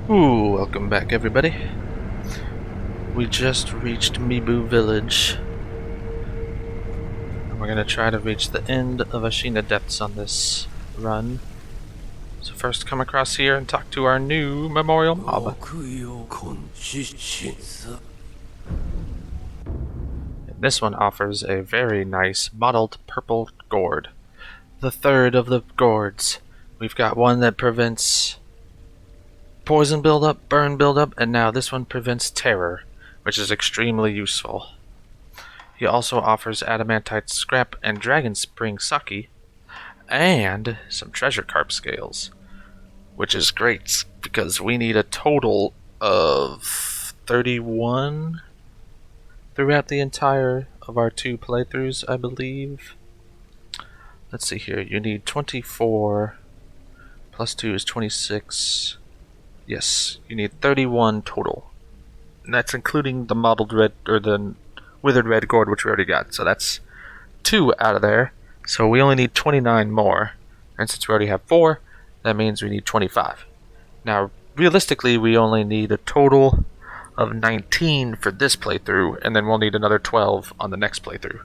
Ooh, welcome back everybody. We just reached Mibu village. And we're gonna try to reach the end of Ashina Depths on this run. So first come across here and talk to our new memorial mob. And this one offers a very nice mottled purple gourd. The third of the gourds. We've got one that prevents poison buildup, burn buildup, and now this one prevents terror, which is extremely useful. He also offers adamantite scrap and dragon spring sake, and some treasure carp scales, which is great because we need a total of 31 throughout the entire of our 2 playthroughs, I believe. Let's see here. You need 24 plus 2 is 26. Yes, you need 31 total. And that's including the mottled red, or the withered red gourd, which we already got. So that's 2 out of there. So we only need 29 more. And since we already have 4, that means we need 25. Now, realistically, we only need a total of 19 for this playthrough, and then we'll need another 12 on the next playthrough.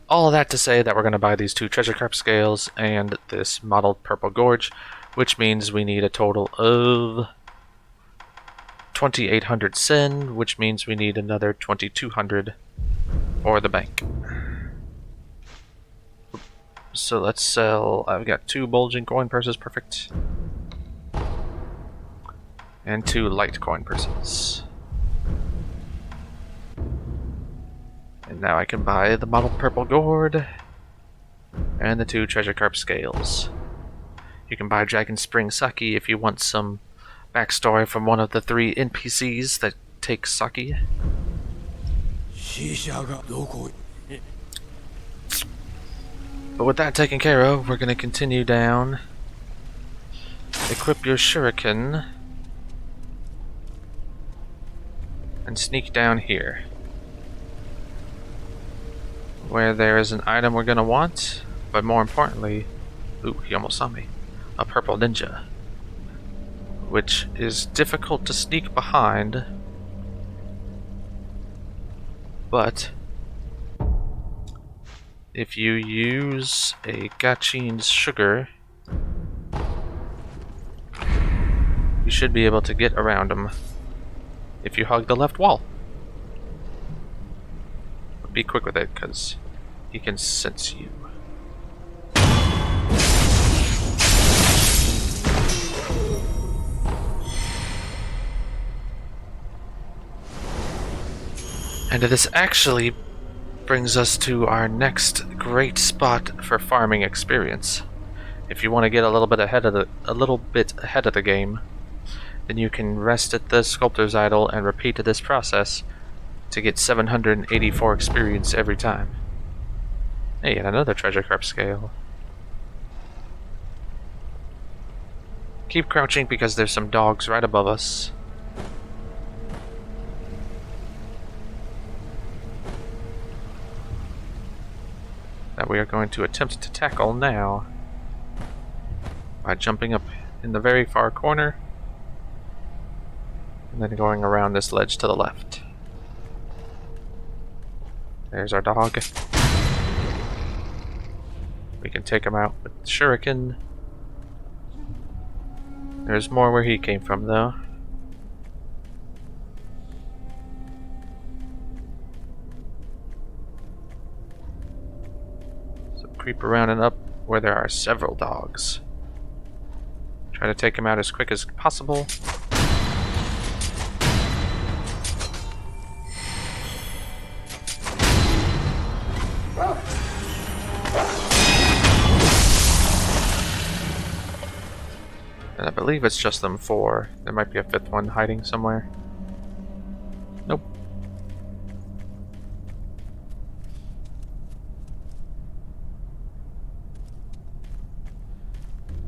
All of that to say that we're going to buy these 2 treasure carp scales and this mottled purple gorge, which means we need a total of 2,800 sen, which means we need another 2,200 for the bank. So let's sell. I've got 2 bulging coin purses, perfect. And 2 light coin purses. And now I can buy the mottled purple gourd and the 2 treasure carp scales. You can buy dragon spring sake if you want some backstory from one of the 3 NPCs that take sake. But with that taken care of, we're going to continue down. Equip your shuriken. And sneak down here. Where there is an item we're going to want, but more importantly, ooh, he almost saw me, a purple ninja. Which is difficult to sneak behind, but if you use a Gachin's sugar, you should be able to get around him if you hug the left wall. But be quick with it, because he can sense you. And this actually brings us to our next great spot for farming experience. If you want to get a little bit ahead of the game, then you can rest at the sculptor's idol and repeat this process to get 784 experience every time. Hey, and another treasure carp scale. Keep crouching because there's some dogs right above us. That we are going to attempt to tackle now by jumping up in the very far corner and then going around this ledge to the left. There's our dog. We can take him out with the shuriken. There's more where he came from, though. So creep around and up where there are several dogs. Try to take him out as quick as possible. And I believe it's just them 4. There might be a 5th one hiding somewhere. Nope.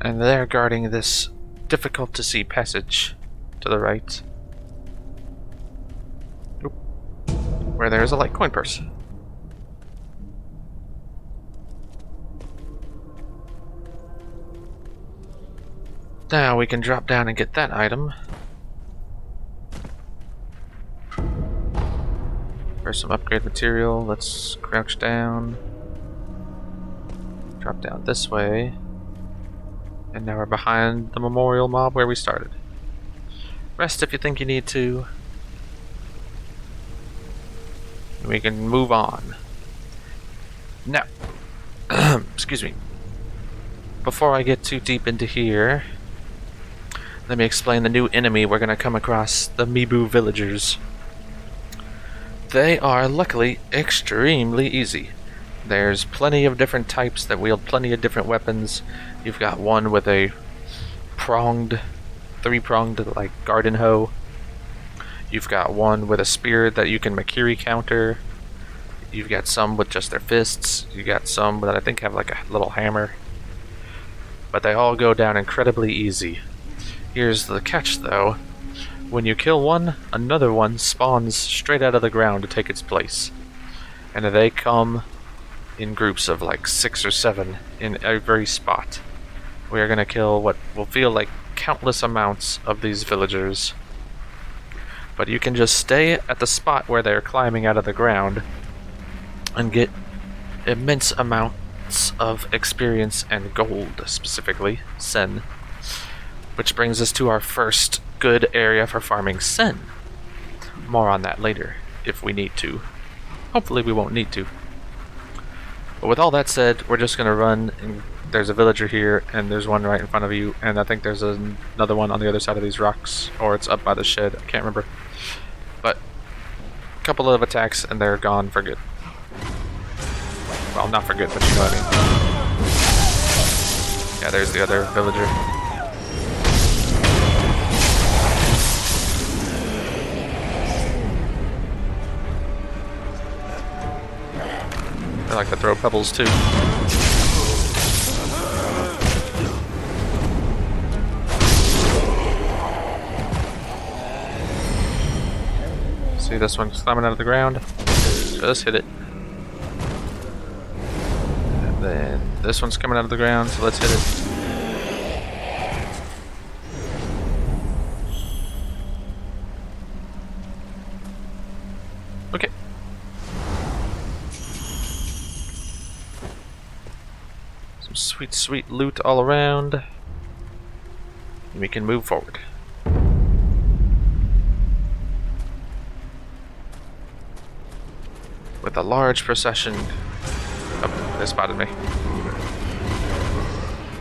And they're guarding this difficult to see passage to the right. Oop. Where there is a light coin purse. Now we can drop down and get that item. For some upgrade material, let's crouch down. Drop down this way. And now we're behind the memorial mob where we started. Rest if you think you need to. And we can move on. Now, excuse me. Before I get too deep into here, let me explain the new enemy we're going to come across, the Mibu villagers. They are, luckily, extremely easy. There's plenty of different types that wield plenty of different weapons. You've got one with a three-pronged, like, garden hoe. You've got one with a spear that you can Makiri counter. You've got some with just their fists. You got some that I think have like a little hammer. But they all go down incredibly easy. Here's the catch though. When you kill one, another one spawns straight out of the ground to take its place. And they come in groups of like 6 or 7 in every spot. We are going to kill what will feel like countless amounts of these villagers. But you can just stay at the spot where they're climbing out of the ground and get immense amounts of experience and gold, specifically sen. Which brings us to our first good area for farming sen. More on that later, if we need to. Hopefully we won't need to. But with all that said, we're just going to run, and there's a villager here, and there's one right in front of you, and I think there's another one on the other side of these rocks, or it's up by the shed, I can't remember. But a couple of attacks, and they're gone for good. Well, not for good, but you know what I mean. Yeah, there's the other villager. I like to throw pebbles too. See, this one's climbing out of the ground. Just hit it. And then this one's coming out of the ground, so let's hit it. Okay. Some sweet, sweet loot all around. And we can move forward. With a large procession. Oh, they spotted me.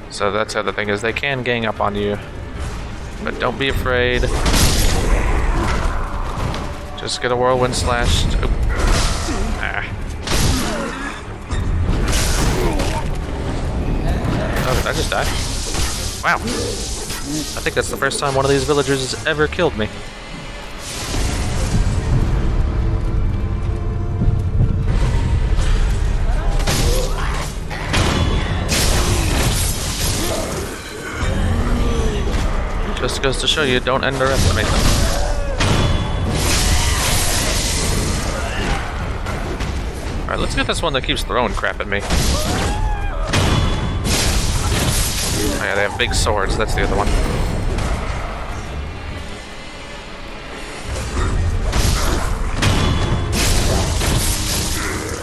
So that's the other thing, is they can gang up on you. But don't be afraid. Just get a whirlwind slash. Oh. Ah. Oh, did I just die? Wow. I think that's the first time one of these villagers has ever killed me. Just goes to show you, don't underestimate them. Alright, let's get this one that keeps throwing crap at me. Oh yeah, they have big swords, that's the other one.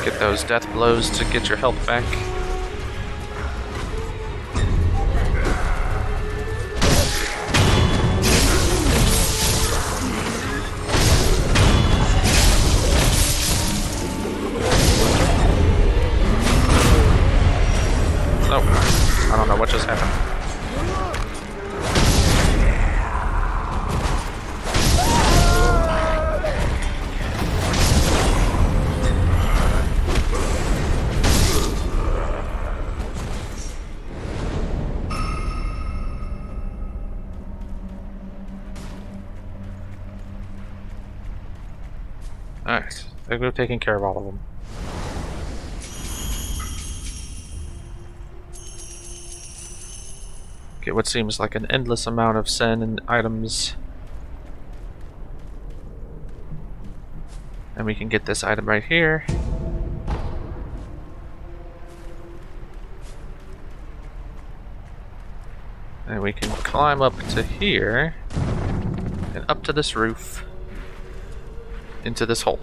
Get those death blows to get your health back. I don't know what just happened. Alright, I think we've taken care of all of them. Get what seems like an endless amount of sen and items. And we can get this item right here. And we can climb up to here, and up to this roof, into this hole,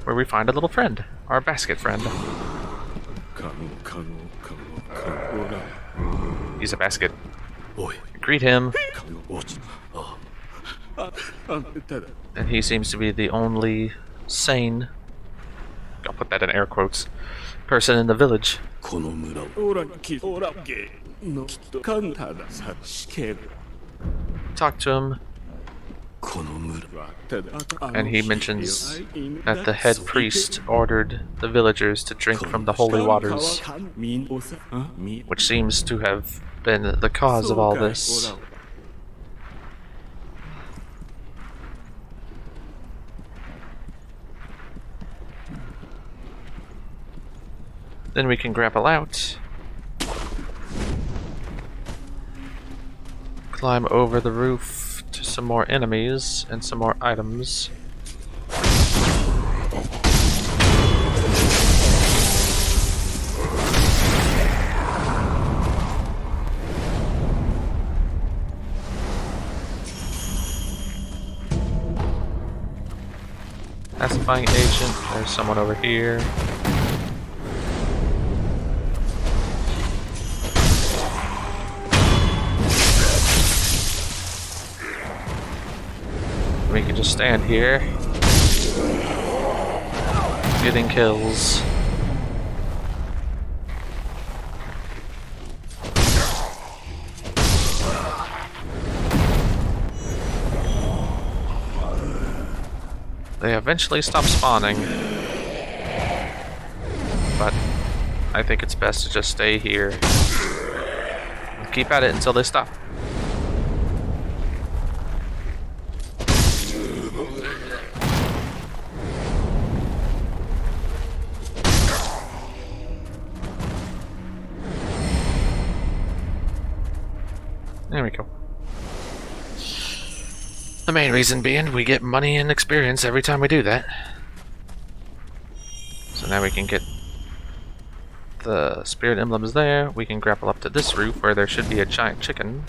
where we find a little friend, our basket friend. He's a basket. Greet him. And he seems to be the only sane, I'll put that in air quotes, person in the village. Talk to him, and he mentions that the head priest ordered the villagers to drink from the holy waters, which seems to have been the cause of all this. Then we can grapple out, climb over the roof to some more enemies and some more items. Pacifying agent, there's someone over here. We can just stand here, getting kills. They eventually stop spawning, but I think it's best to just stay here and keep at it until they stop. There we go. The main reason being we get money and experience every time we do that. So now we can get the spirit emblems there. We can grapple up to this roof where there should be a giant chicken.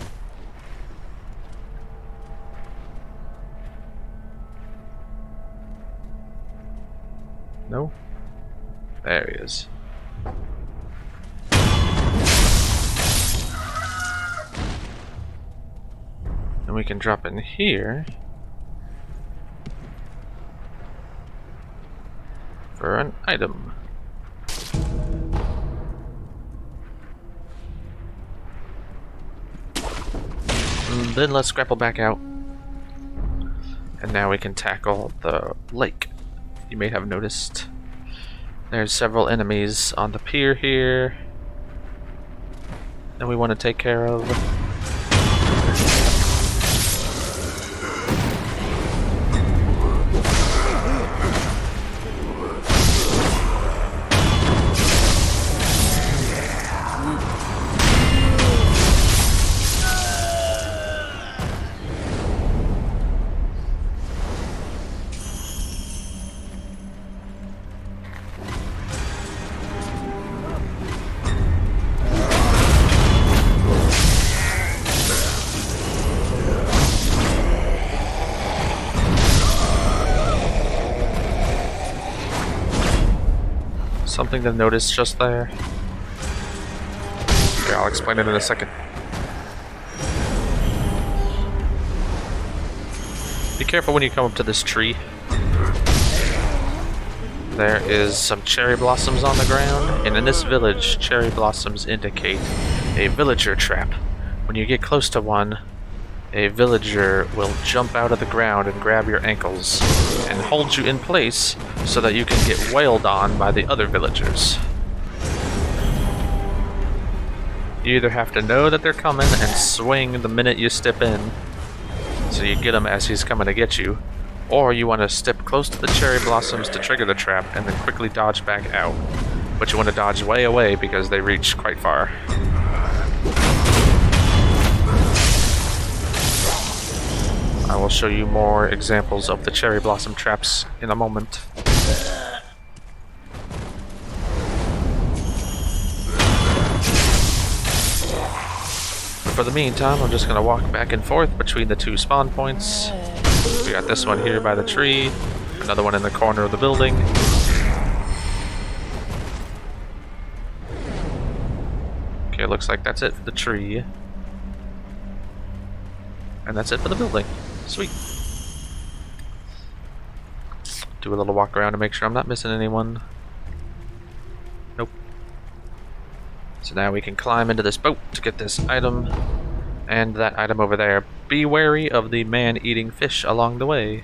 No? There he is. And we can drop in here for an item. And then let's grapple back out. And now we can tackle the lake. You may have noticed there's several enemies on the pier here that we want to take care of. Something to notice just there. Okay, I'll explain it in a second. Be careful when you come up to this tree. There is some cherry blossoms on the ground, and in this village, cherry blossoms indicate a villager trap. When you get close to one, a villager will jump out of the ground and grab your ankles and hold you in place so that you can get wailed on by the other villagers. You either have to know that they're coming and swing the minute you step in, so you get him as he's coming to get you, or you want to step close to the cherry blossoms to trigger the trap and then quickly dodge back out. But you want to dodge way away because they reach quite far. I will show you more examples of the cherry blossom traps in a moment. for the meantime, I'm just going to walk back and forth between the two spawn points. We got this one here by the tree, another one in the corner of the building. Okay, looks like that's it for the tree. And that's it for the building. Sweet. Do a little walk around to make sure I'm not missing anyone. Nope. So now we can climb into this boat to get this item and that item over there. Be wary of the man-eating fish along the way.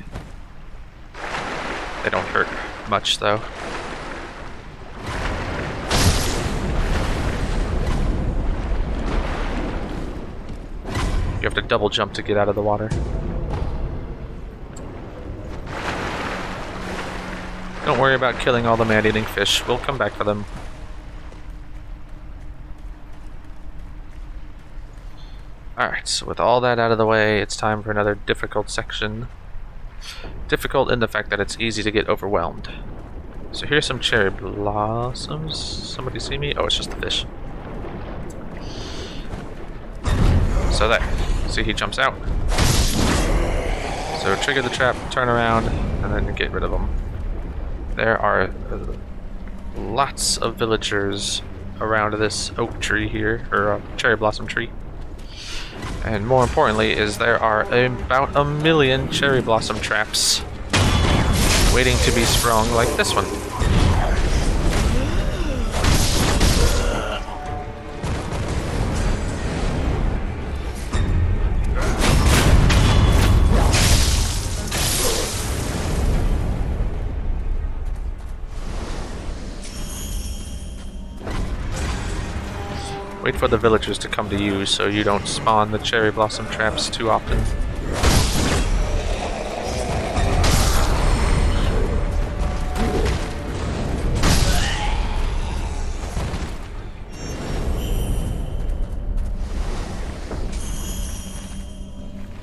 They don't hurt much, though. You have to double jump to get out of the water. Don't worry about killing all the man-eating fish. We'll come back for them. Alright, so with all that out of the way, it's time for another difficult section. Difficult in the fact that it's easy to get overwhelmed. So here's some cherry blossoms. Somebody see me? Oh, it's just the fish. So there. See, he jumps out. So trigger the trap, turn around, and then get rid of him. There are lots of villagers around this oak tree here, or cherry blossom tree. And more importantly is there are about 1 million cherry blossom traps waiting to be sprung like this one. Wait for the villagers to come to you so you don't spawn the cherry blossom traps too often.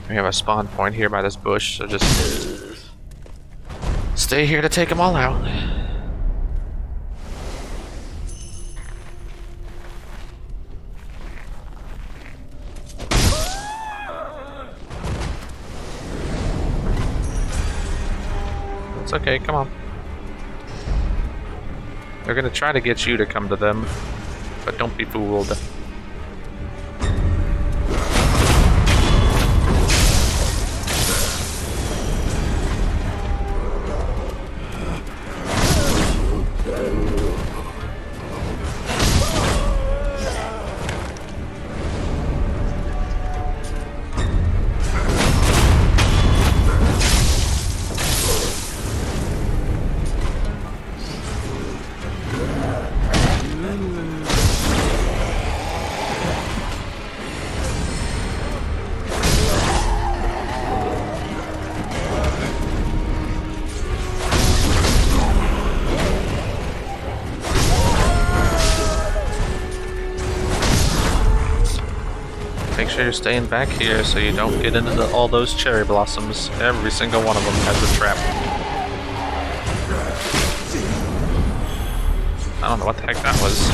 We have a spawn point here by this bush, so just stay here to take them all out. It's okay, come on. They're gonna try to get you to come to them, but don't be fooled. Make sure you're staying back here so you don't get into all those cherry blossoms. Every single one of them has a trap. I don't know what the heck that was.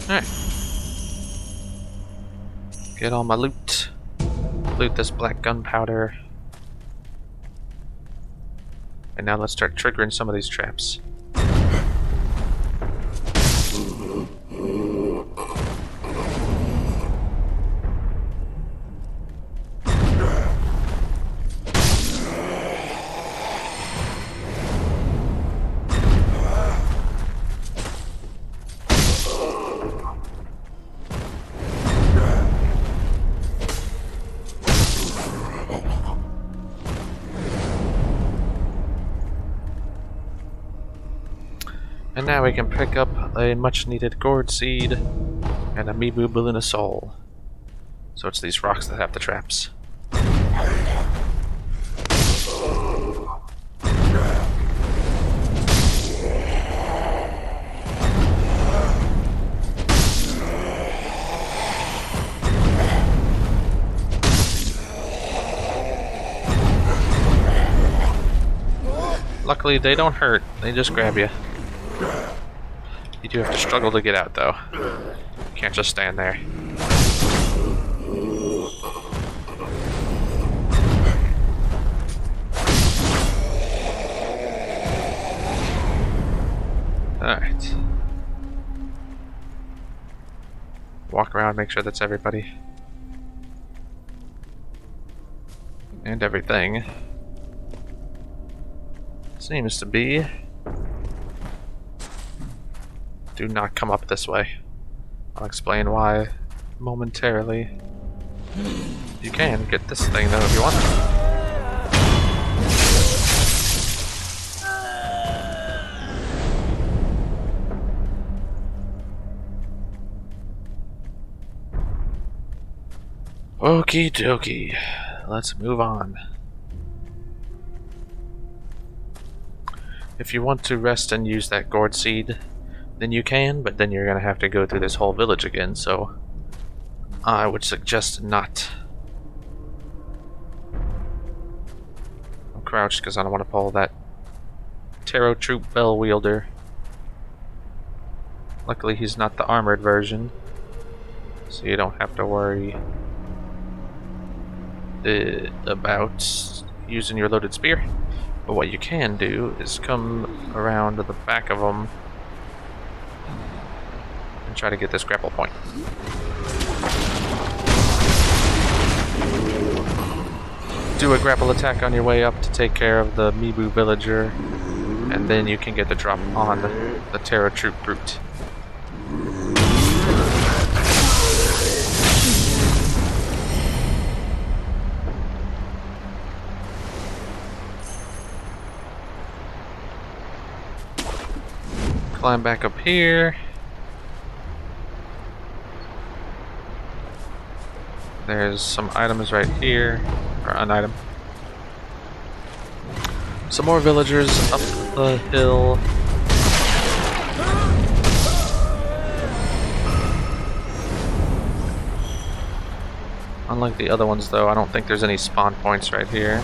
Alright. Get all my loot. Loot this black gunpowder. And now let's start triggering some of these traps. And now we can pick up a much needed gourd seed and a Mibu balloon of soul. So it's these rocks that have the traps. Luckily they don't hurt, they just grab you. You do have to struggle to get out, though. You can't just stand there. Alright. Walk around, make sure that's everybody. And everything. Seems to be. Do not come up this way. I'll explain why momentarily. You can get this thing though if you want. Okie dokie. Let's move on. If you want to rest and use that gourd seed, then you can, but then you're gonna have to go through this whole village again, so I would suggest not. I'm crouched because I don't want to pull that Tarot Troop Bell Wielder. Luckily he's not the armored version, so you don't have to worry about using your loaded spear. But what you can do is come around to the back of them and try to get this grapple point. Do a grapple attack on your way up to take care of the Mibu villager, and then you can get the drop on the Terror Troop brute. Climb back up here. There's some items right here, or an item. Some more villagers up the hill. Unlike the other ones though, I don't think there's any spawn points right here.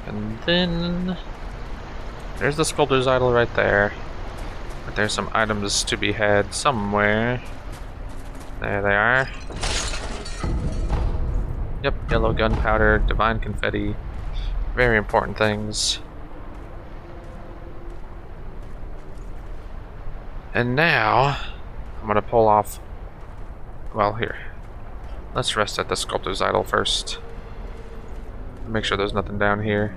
And then there's the sculptor's idol right there. But there's some items to be had somewhere. There they are. Yep, yellow gunpowder, divine confetti. Very important things. And now I'm gonna pull off. Well, here. Let's rest at the sculptor's idol first. Make sure there's nothing down here.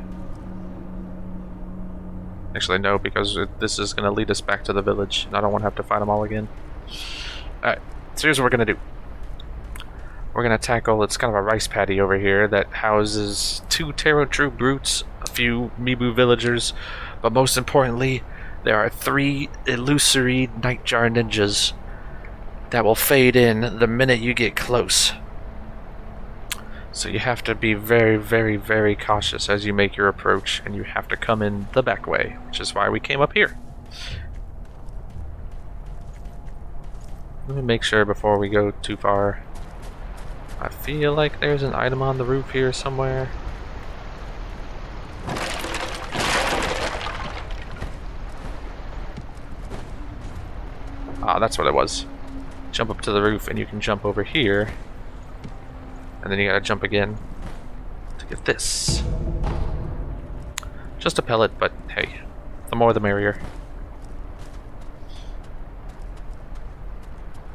Actually, no, because this is going to lead us back to the village, and I don't want to have to fight them all again. Alright, so here's what we're going to do. We're going to tackle, it's kind of a rice paddy over here that houses 2 Tarot Troop brutes, a few Mibu villagers, but most importantly, there are 3 illusory Nightjar ninjas that will fade in the minute you get close. So you have to be very, very, very cautious as you make your approach, and you have to come in the back way, which is why we came up here. Let me make sure before we go too far. I feel like there's an item on the roof here somewhere. Ah, that's what it was. Jump up to the roof and you can jump over here. And then you gotta jump again to get this. Just a pellet, but hey, the more the merrier.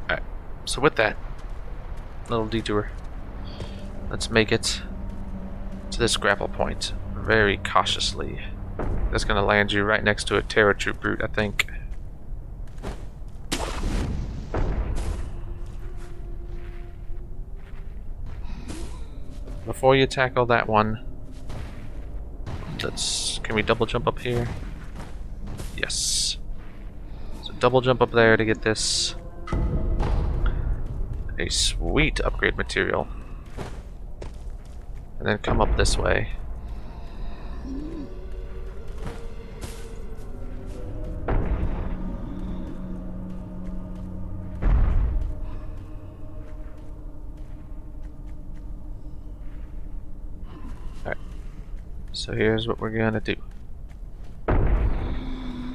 Alright, so with that little detour, let's make it to this grapple point very cautiously. That's gonna land you right next to a Terror Troop brute, I think. Before you tackle that one, can we double jump up here? Yes. So double jump up there to get this. A sweet upgrade material. And then come up this way. So here's what we're gonna do.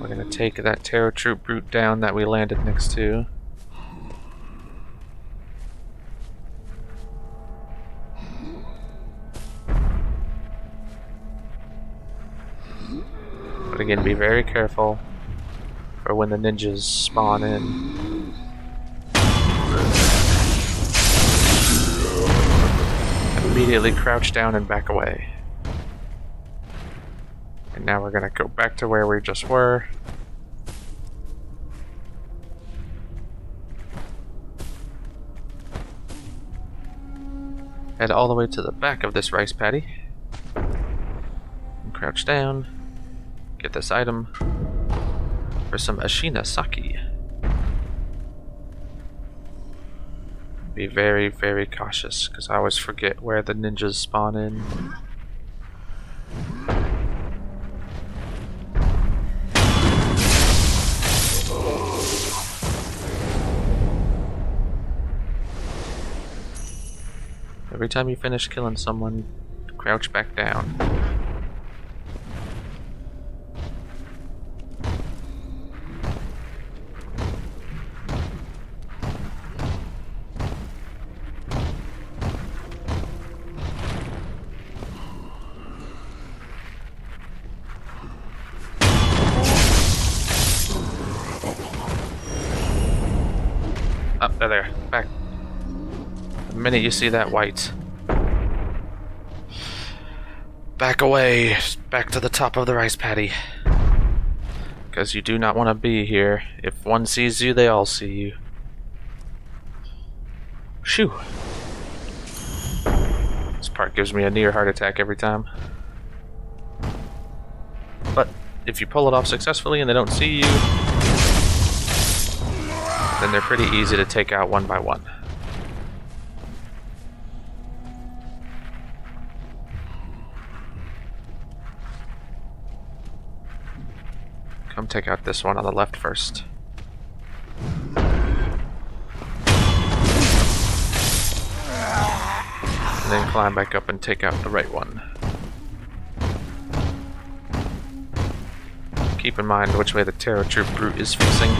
We're gonna take that Terror Troop brute down that we landed next to. But again, be very careful for when the ninjas spawn in. Immediately crouch down and back away. And now we're gonna go back to where we just were. Head all the way to the back of this rice paddy. And crouch down. Get this item for some Ashina Sake. Be very, very cautious, because I always forget where the ninjas spawn in. Every time you finish killing someone, crouch back down. Up there, back. The minute you see that white, back away, back to the top of the rice paddy. Because you do not want to be here. If one sees you, they all see you. Shoo! This part gives me a near heart attack every time. But if you pull it off successfully and they don't see you, then they're pretty easy to take out one by one. Come take out this one on the left first. And then climb back up and take out the right one. Keep in mind which way the Terror Troop brute is facing.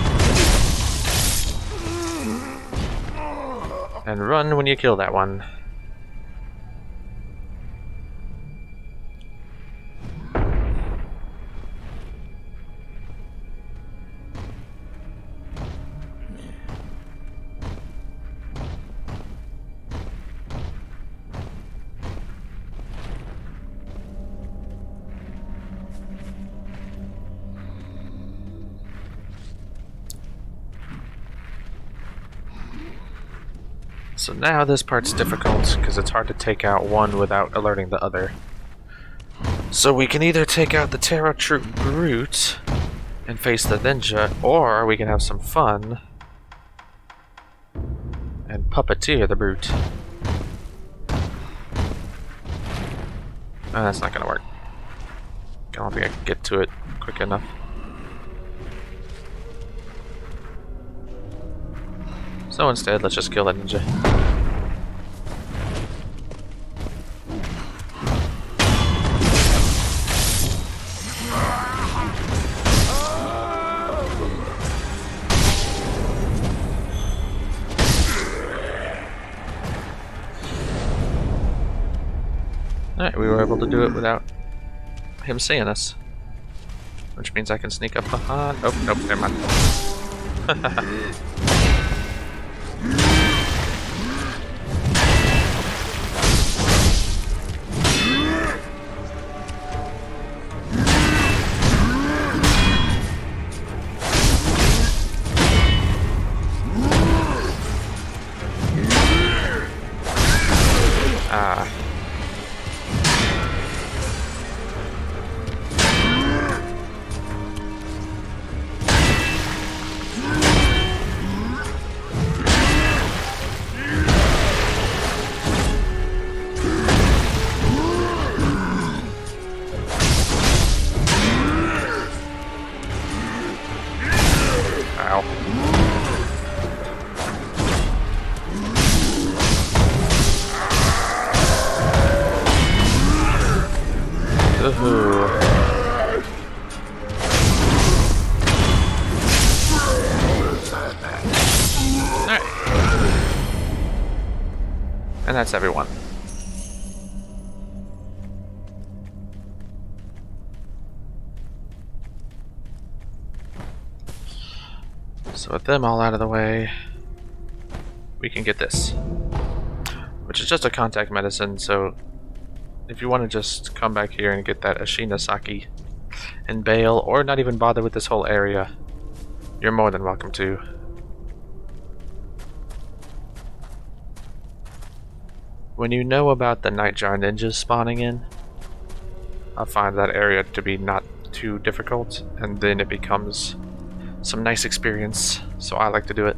And run when you kill that one. So now this part's difficult, because it's hard to take out one without alerting the other. So we can either take out the Terror Troop brute and face the ninja, or we can have some fun and puppeteer the brute. Oh, that's not gonna work. I don't think I can get to it quick enough. So instead, let's just kill that ninja. Alright, we were able to do it without him seeing us. Which means I can sneak up behind. Oh, nope, never mind. And that's everyone. So with them all out of the way, we can get this. Which is just a contact medicine, so if you want to just come back here and get that Ashina Saki and bail, or not even bother with this whole area, you're more than welcome to. When you know about the Nightjar ninjas spawning in, I find that area to be not too difficult, and then it becomes some nice experience, so I like to do it.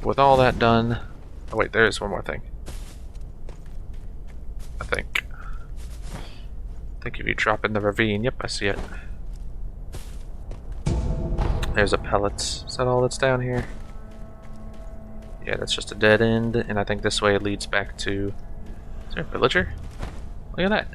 With all that done... Oh wait, there is one more thing. I think if you drop in the ravine... Yep, I see it. There's a pellet. Is that all that's down here? Yeah, that's just a dead end, and I think this way it leads back to... Is there a villager? Look at that.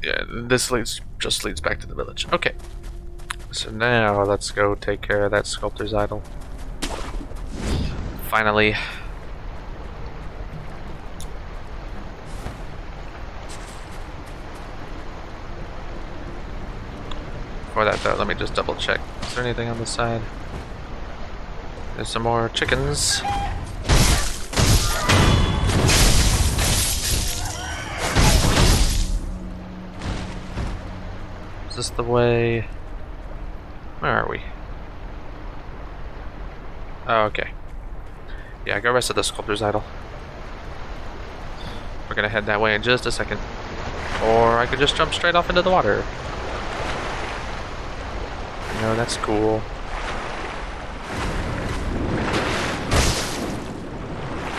Yeah, this just leads back to the village. Okay. So now let's go take care of that sculptor's idol. Finally. Before that though, let me just double check. Is there anything on the side? There's some more chickens. Is this the way? Where are we? Oh, okay. Yeah, go rest of the sculptor's idol. We're gonna head that way in just a second. Or I could just jump straight off into the water. You know, that's cool.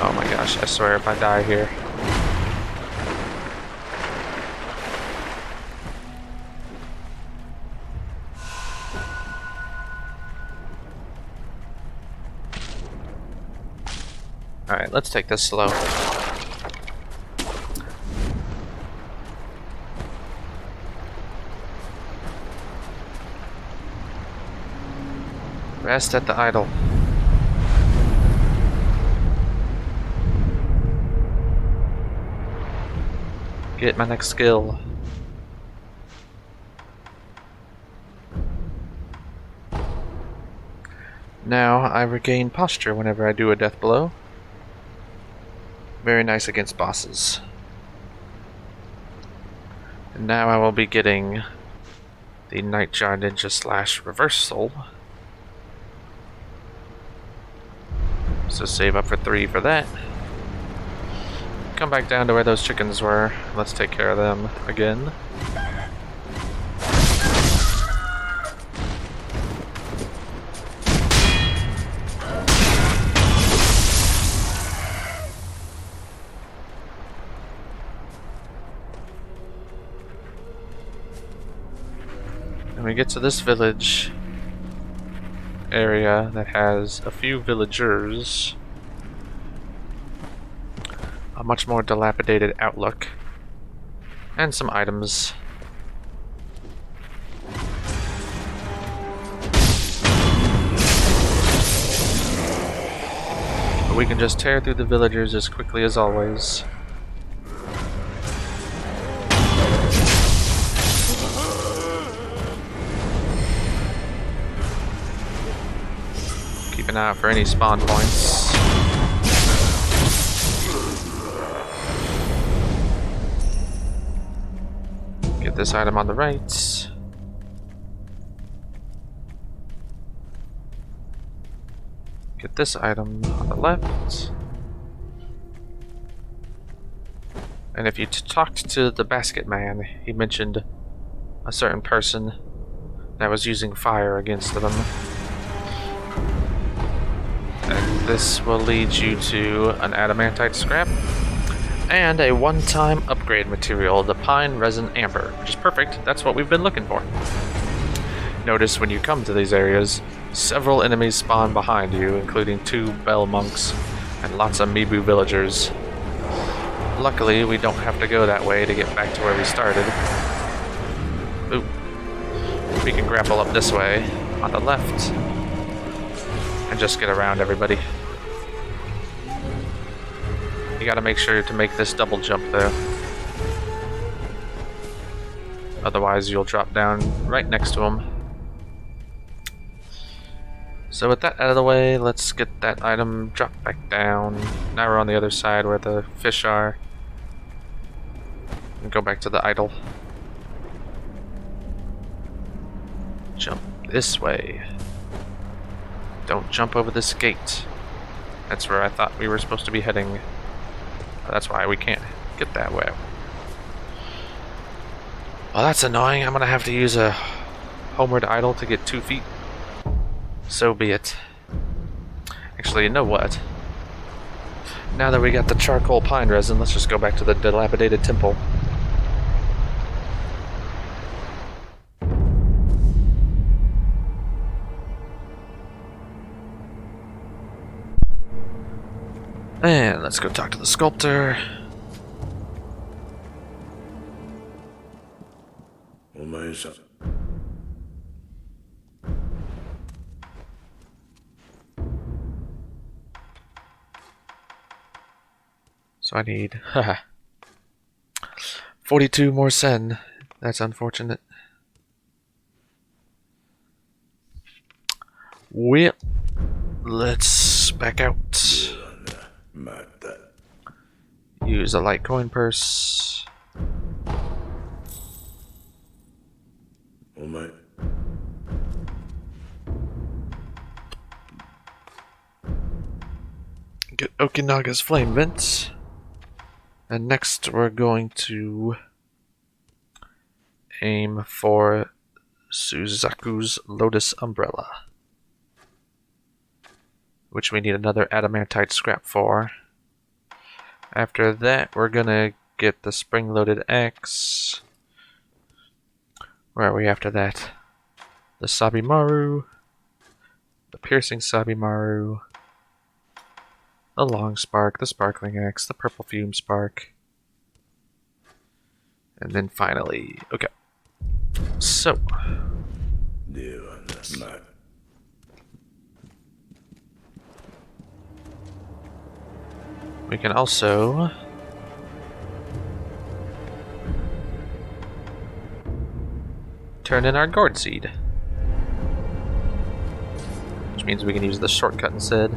Oh my gosh, I swear if I die here. Alright, let's take this slow. Rest at the idol. Get my next skill. Now I regain posture whenever I do a death blow. Very nice against bosses. And now I will be getting the Nightjar Ninja / Reversal. So save up for 3 for that. Come back down to where those chickens were. Let's take care of them again. And we get to this village area that has a few villagers, a much more dilapidated outlook, and some items. But we can just tear through the villagers as quickly as always. Keep an eye out for any spawn points. Get this item on the right. Get this item on the left. And if you talked to the basket man, he mentioned a certain person that was using fire against them. And this will lead you to an adamantite scrap and a one-time upgrade material, the pine resin amber, which is perfect. That's what we've been looking for. Notice when you come to these areas, Several enemies spawn behind you, including 2 bell monks and lots of Mibu villagers. Luckily, we don't have to go that way to get back to where we started. Ooh. We can grapple up this way, on the left, and just get around everybody. You gotta make sure to make this double jump though. Otherwise you'll drop down right next to him. So with that out of the way, let's get that item dropped back down. Now we're on the other side where the fish are. And go back to the idol. Jump this way. Don't jump over this gate. That's where I thought we were supposed to be heading. That's why we can't get that way. Well, that's annoying. I'm gonna have to use a homeward idol to get 2 feet. So be it. Actually, you know what? Now that we got the charcoal pine resin, let's just go back to the dilapidated temple. And let's go talk to the sculptor. So I need 42 more sen. That's unfortunate. Well, let's back out. Use a Litecoin purse. Get Okinaga's flame vents. And next we're going to aim for Suzaku's Lotus Umbrella, which we need another adamantite scrap for. After that, we're gonna get the spring-loaded axe. Where are we after that? The Sabimaru, the piercing Sabimaru, the long spark, the sparkling axe, the purple fume spark, and then finally, okay. So. We can also turn in our gourd seed, which means we can use the shortcut instead.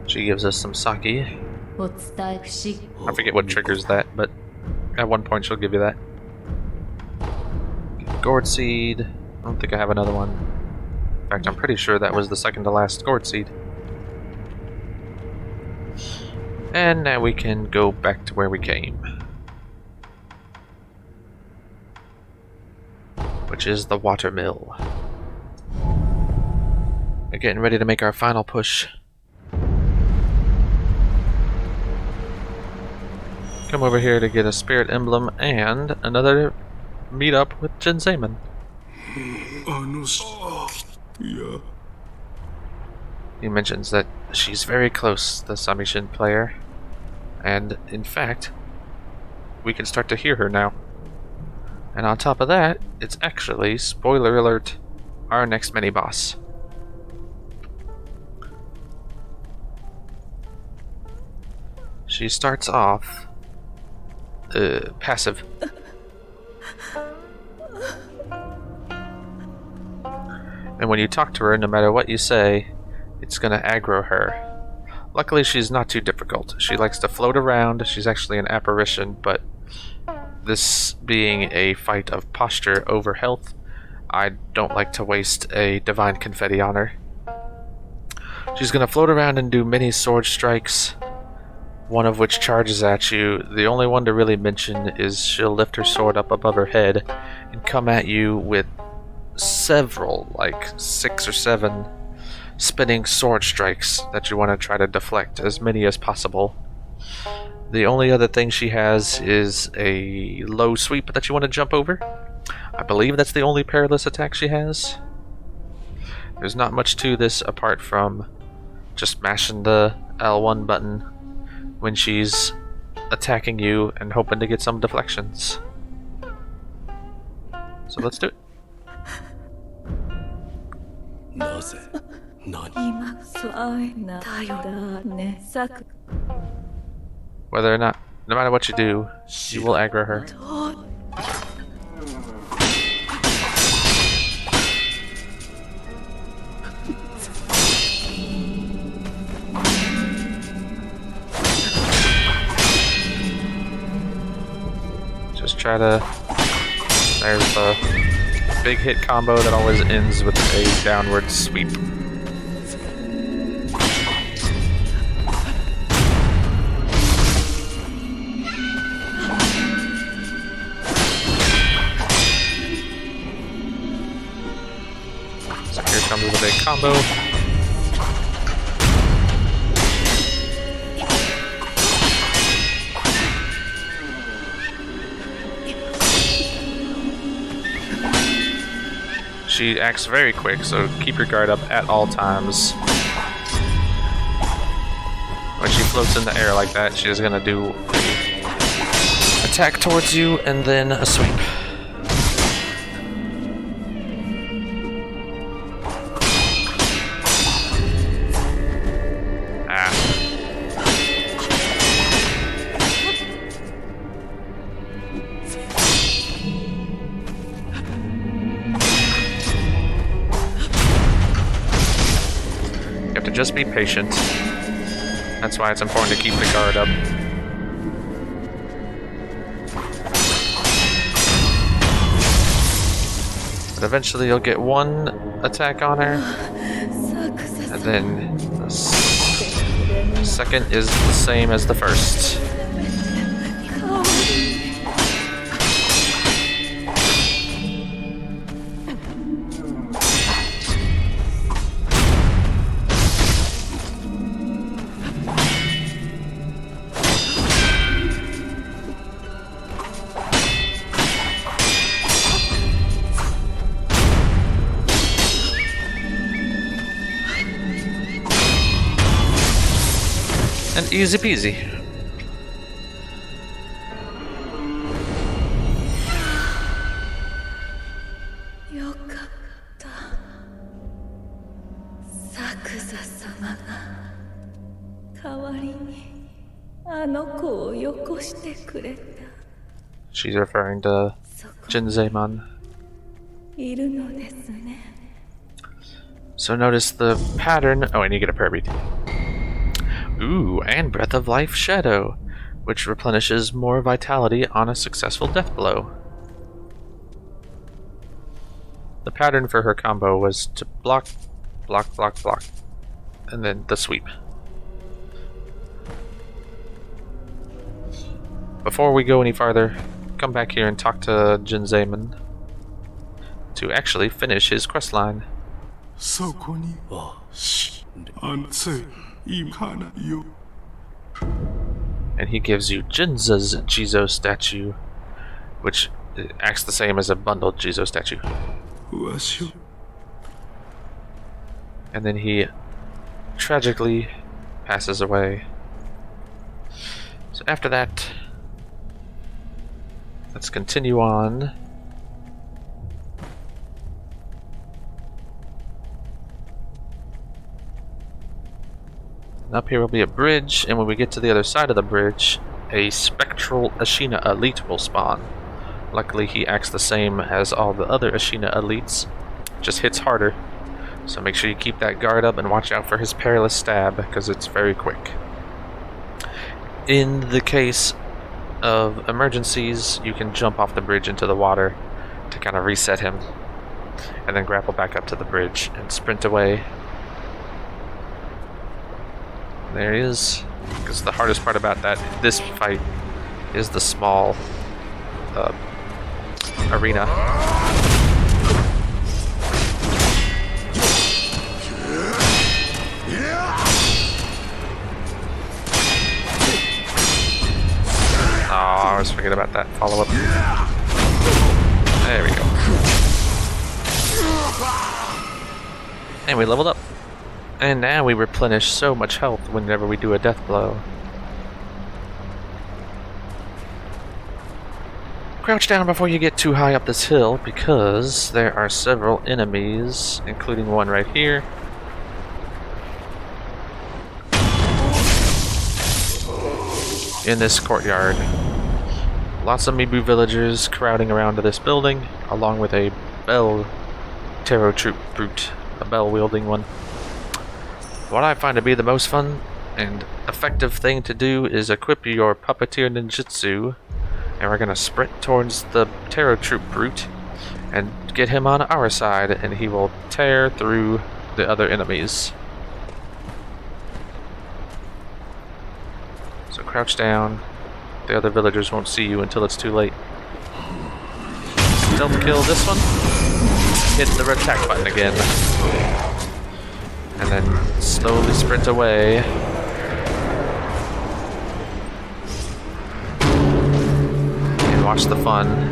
She gives us some sake. I forget what triggers that, but at one point she'll give you that. Gourd seed. I don't think I have another one. In fact, I'm pretty sure that was the second to last gourd seed. And now we can go back to where we came, which is the water mill. We're getting ready to make our final push. Come over here to get a spirit emblem and another meetup with Jinseimon. He mentions that she's very close, the Samishin player, and in fact, we can start to hear her now. And on top of that, it's actually, spoiler alert, our next mini-boss. She starts off passive. And when you talk to her, no matter what you say, it's gonna aggro her. Luckily, she's not too difficult. She likes to float around. She's actually an apparition, but This being a fight of posture over health, I don't like to waste a divine confetti on her. She's gonna float around and do many sword strikes, one of which charges at you. The only one to really mention is she'll lift her sword up above her head and come at you with several, like 6 or 7 spinning sword strikes that you want to try to deflect, as many as possible. The only other thing she has is a low sweep that you want to jump over. I believe that's the only perilous attack she has. There's not much to this apart from just mashing the L1 button when she's attacking you and hoping to get some deflections. So let's do it. Whether or not, no matter what you do, you will aggro her. Just try to... There's the big hit combo that always ends with a downward sweep. So here comes the big combo. She acts very quick, so keep your guard up at all times. When she floats in the air like that, she is going to do an attack towards you and then a sweep. Just be patient. That's why it's important to keep the guard up. But eventually you'll get one attack on her, and then the second is the same as the first. And easy peasy. She's referring to Jinzei-man. So notice the pattern. Oh, and you get a prayer bead. Ooh, and Breath of Life Shadow, which replenishes more vitality on a successful death blow. The pattern for her combo was to block, block, block, block, and then the sweep. Before we go any farther, come back here and talk to Jinzei-man to actually finish his questline. And he gives you Jinza's Jizo statue, which acts the same as a bundled Jizo statue. And then he tragically passes away. So after that, let's continue on. Up here will be a bridge, and when we get to the other side of the bridge, a spectral Ashina elite will spawn. Luckily, he acts the same as all the other Ashina elites, just hits harder. So make sure you keep that guard up and watch out for his perilous stab, because it's very quick. In the case of emergencies, you can jump off the bridge into the water to kind of reset him, and then grapple back up to the bridge and sprint away. There he is. Because the hardest part about this fight is the small arena. Oh, I always forget about that follow-up. There we go. And we leveled up. And now we replenish so much health whenever we do a death blow. Crouch down before you get too high up this hill, because there are several enemies, including one right here. In this courtyard. Lots of Mibu villagers crowding around this building, along with a bell tarot troop brute, a bell-wielding one. What I find to be the most fun and effective thing to do is equip your puppeteer ninjutsu, and we're gonna sprint towards the tarot troop brute and get him on our side, and he will tear through the other enemies. So crouch down. The other villagers won't see you until it's too late. Stealth kill this one. Hit the attack button again. And then slowly sprint away. And watch the fun.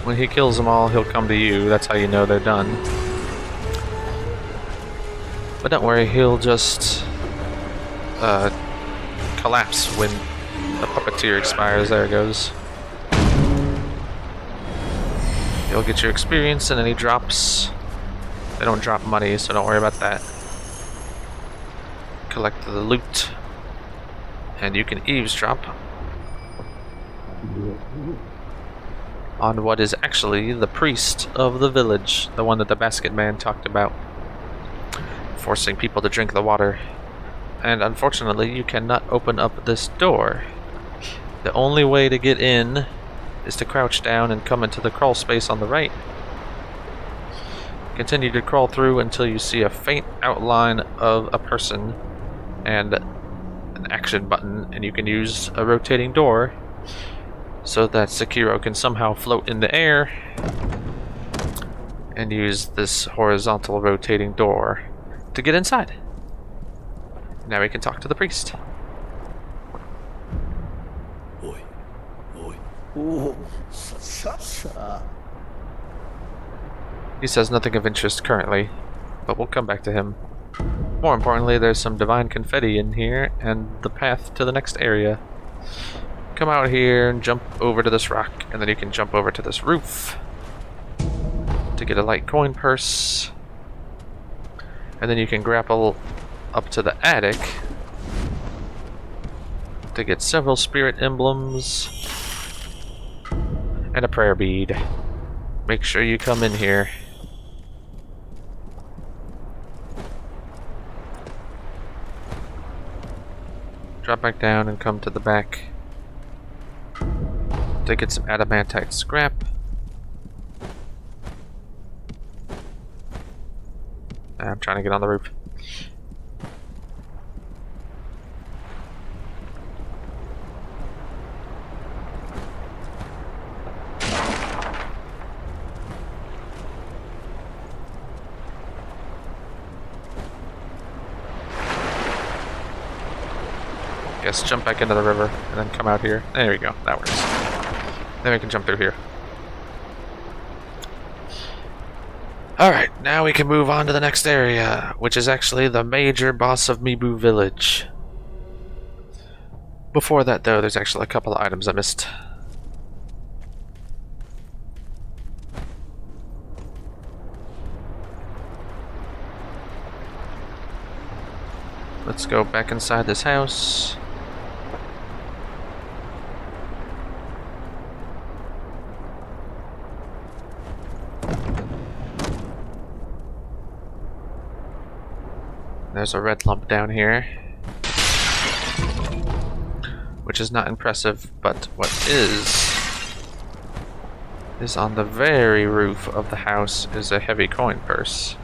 When he kills them all, he'll come to you. That's how you know they're done. But don't worry, he'll just collapse when the puppeteer expires. There it goes. You'll get your experience and any drops. They don't drop money, so don't worry about that. Collect the loot. And you can eavesdrop on what is actually the priest of the village, the one that the basket man talked about, forcing people to drink the water. And unfortunately, you cannot open up this door. The only way to get in is to crouch down and come into the crawl space on the right. Continue to crawl through until you see a faint outline of a person and an action button, and you can use a rotating door so that Sekiro can somehow float in the air and use this horizontal rotating door to get inside. Now we can talk to the priest. Oi. Oi. He says nothing of interest currently, but we'll come back to him. More importantly, there's some divine confetti in here and the path to the next area. Come out here and jump over to this rock, and then you can jump over to this roof to get a light coin purse. And then you can grapple up to the attic to get several spirit emblems and a prayer bead. Make sure you come in here. Drop back down and come to the back to get some adamantite scrap. I'm trying to get on the roof. Guess jump back into the river and then come out here. There we go, that works. Then we can jump through here. Alright, now we can move on to the next area, which is actually the major boss of Mibu Village. Before that though, there's actually a couple of items I missed. let's go back inside this house. There's a red lump down here, which is not impressive, but what is on the very roof of the house is a heavy coin purse.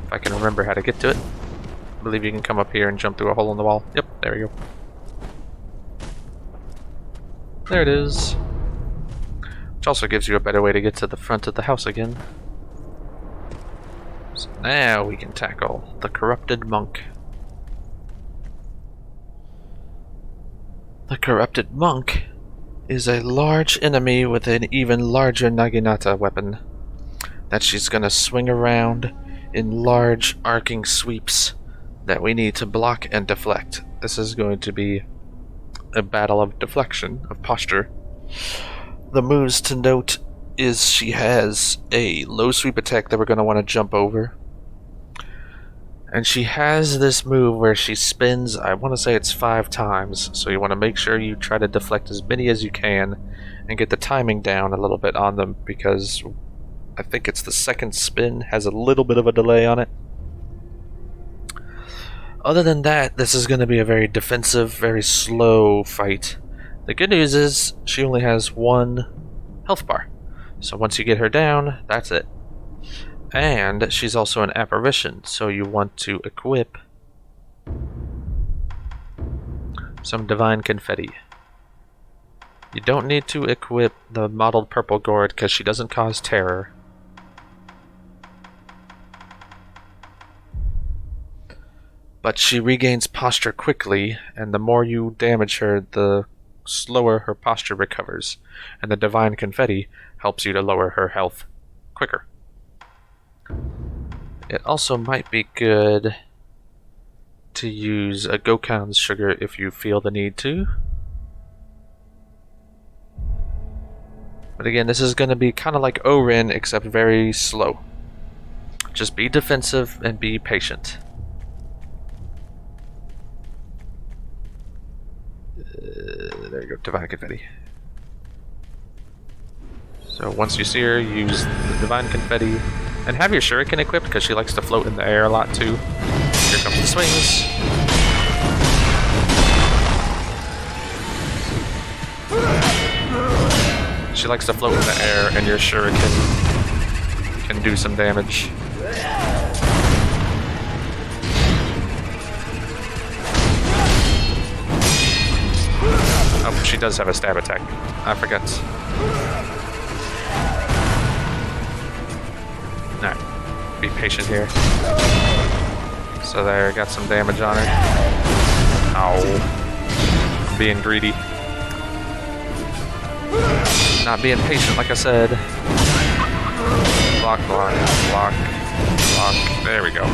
If I can remember how to get to it. I believe you can come up here and jump through a hole in the wall. Yep, there we go. There it is. Which also gives you a better way to get to the front of the house again. So now we can tackle the corrupted monk. The corrupted monk is a large enemy with an even larger Naginata weapon that she's gonna swing around in large arcing sweeps that we need to block and deflect. This is going to be a battle of deflection, of posture. The moves to note is she has a low sweep attack that we're going to want to jump over. And she has this move where she spins, I want to say it's 5 times, so you want to make sure you try to deflect as many as you can and get the timing down a little bit on them, because I think it's the second spin has a little bit of a delay on it. Other than that, this is going to be a very defensive, very slow fight. The good news is she only has 1 health bar, so once you get her down, that's it. And she's also an apparition, so you want to equip some divine confetti. You don't need to equip the mottled purple gourd because she doesn't cause terror. But she regains posture quickly, and the more you damage her, the slower her posture recovers. And the divine confetti helps you to lower her health quicker. It also might be good to use a Gokan's sugar if you feel the need to. But again, this is going to be kind of like Orin, except very slow. Just be defensive and be patient. There you go, divine confetti. So once you see her, use the divine confetti. And have your shuriken equipped, because she likes to float in the air a lot too. Here comes the swings. She likes to float in the air, and your shuriken can do some damage. Oh, she does have a stab attack. I forgot. Alright, be patient here. So there, got some damage on her. Ow. Being greedy. Not being patient, like I said. Block, block, block, block. There we go.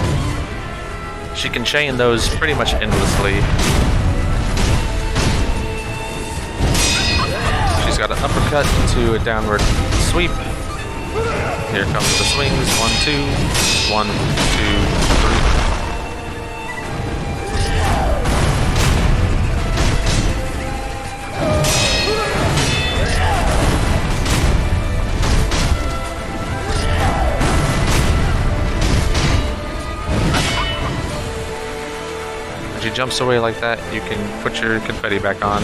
She can chain those pretty much endlessly. She's got an uppercut to a downward sweep. Here comes the swings. 1, 2. 1, 2, 3. When she jumps away like that, you can put your confetti back on.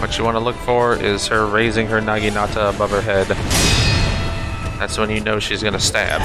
What you want to look for is her raising her Naginata above her head. That's when you know she's going to stab.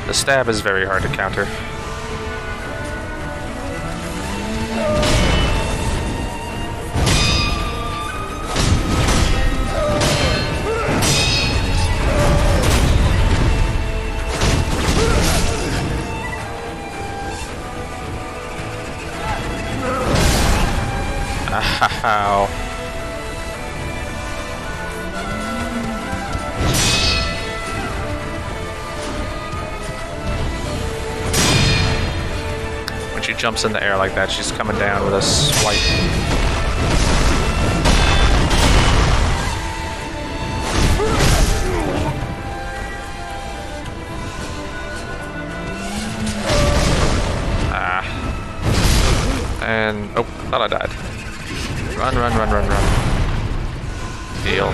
The stab is very hard to counter. jumps in the air like that, she's coming down with a swipe. And, oh, thought I died. Run, run, run, run, run. Heal.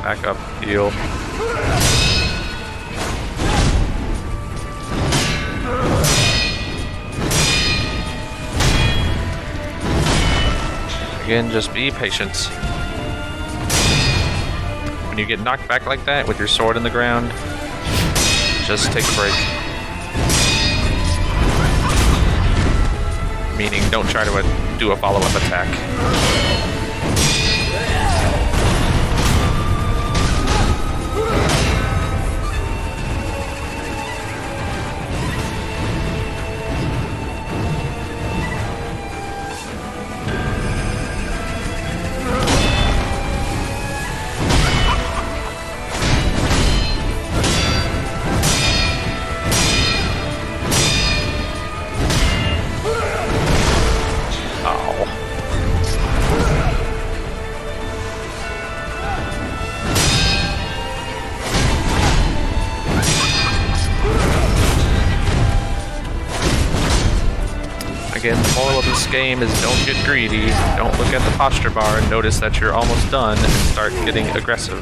Back up, heal. Again, just be patient. When you get knocked back like that with your sword in the ground, just take a break. Meaning, don't try to do a follow-up attack. Again, the moral of this game is don't get greedy, don't look at the posture bar and notice that you're almost done and start getting aggressive.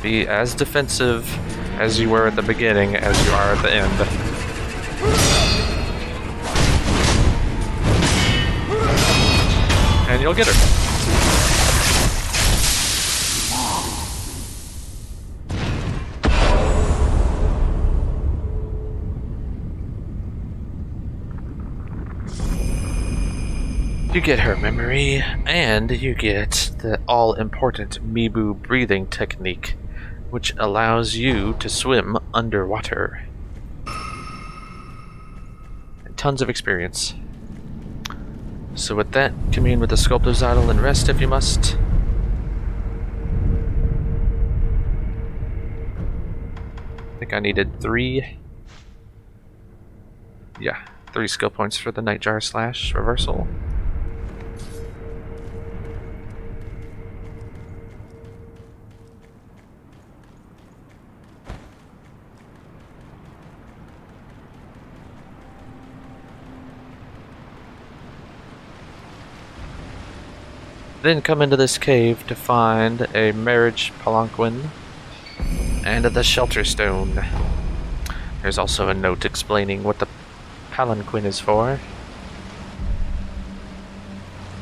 Be as defensive as you were at the beginning as you are at the end. And you'll get her. You get her memory, and you get the all-important Mibu breathing technique, which allows you to swim underwater. And tons of experience. So with that, commune with the Sculptor's Idol and rest if you must. I think I needed 3. Yeah, 3 skill points for the Nightjar Slash reversal. Then come into this cave to find a marriage palanquin and the shelter stone. There's also a note explaining what the palanquin is for.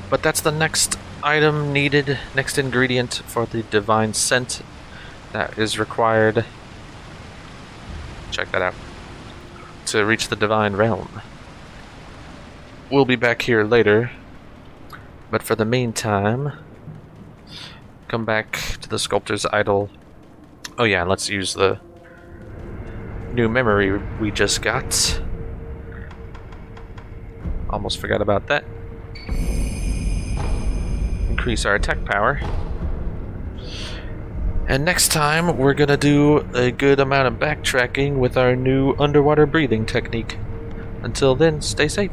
But that's the next item needed, next ingredient for the divine scent that is required. Check that out. To reach the divine realm. We'll be back here later. But for the meantime, come back to the Sculptor's Idol. Oh yeah, let's use the new memory we just got. Almost forgot about that. Increase our attack power. And next time, we're gonna do a good amount of backtracking with our new underwater breathing technique. Until then, stay safe.